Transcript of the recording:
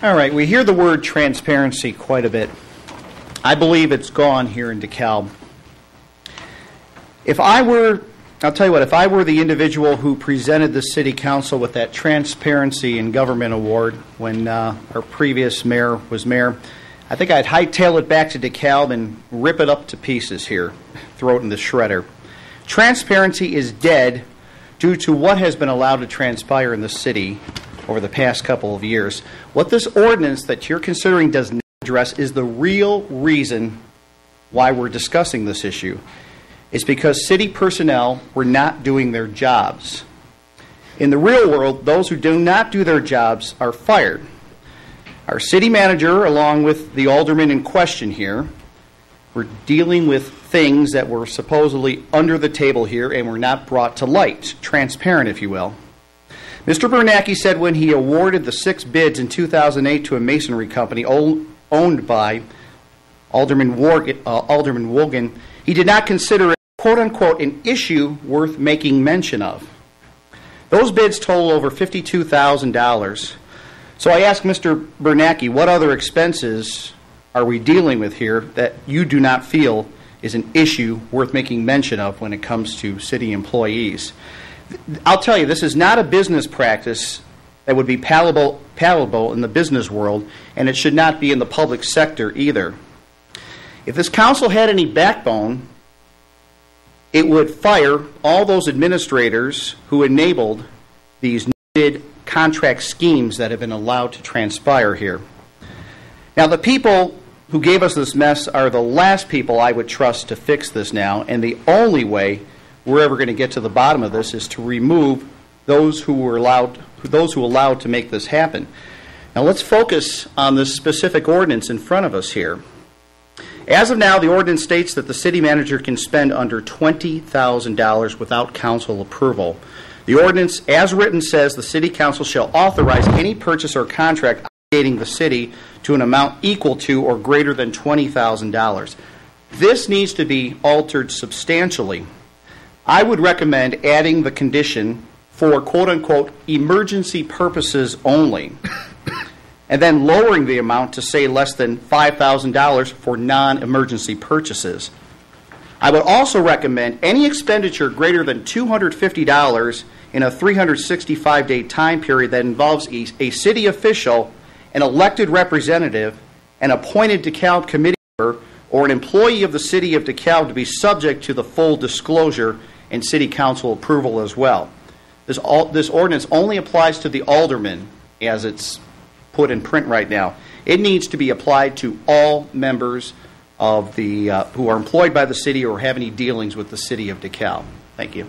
All right, we hear the word transparency quite a bit. I believe it's gone here in DeKalb. I'll tell you what, if I were the individual who presented the City Council with that Transparency in Government Award when our previous mayor was mayor, I think I'd hightail it back to DeKalb and rip it up to pieces here, throw it in the shredder. Transparency is dead due to what has been allowed to transpire in the city over the past couple of years. What this ordinance that you're considering does not address is the real reason why we're discussing this issue. It's because city personnel were not doing their jobs. In the real world, those who do not do their jobs are fired. Our city manager, along with the alderman in question here, were dealing with things that were supposedly under the table here and were not brought to light, transparent, if you will. Mr. Biernacki said when he awarded the 6 bids in 2008 to a masonry company owned by Alderman Wogen, he did not consider it, quote-unquote, an issue worth making mention of. Those bids total over $52,000. So I asked Mr. Biernacki, what other expenses are we dealing with here that you do not feel is an issue worth making mention of when it comes to city employees? I'll tell you, this is not a business practice that would be palatable in the business world, and it should not be in the public sector either. If this council had any backbone, it would fire all those administrators who enabled these bid contract schemes that have been allowed to transpire here. Now, the people who gave us this mess are the last people I would trust to fix this now, and the only way we're ever going to get to the bottom of this is to remove those who allowed to make this happen. Now, let's focus on this specific ordinance in front of us here. As of now, the ordinance states that the city manager can spend under $20,000 without council approval. The ordinance, as written, says the city council shall authorize any purchase or contract obligating the city to an amount equal to or greater than $20,000. This needs to be altered substantially. I would recommend adding the condition for quote-unquote emergency purposes only, and then lowering the amount to say less than $5,000 for non-emergency purchases. I would also recommend any expenditure greater than $250 in a 365-day time period that involves a city official, an elected representative, an appointed DeKalb committee member, or an employee of the city of DeKalb to be subject to the full disclosure and city council approval as well. This ordinance only applies to the aldermen as it's put in print right now. It needs to be applied to all members of the who are employed by the city or have any dealings with the city of DeKalb. Thank you.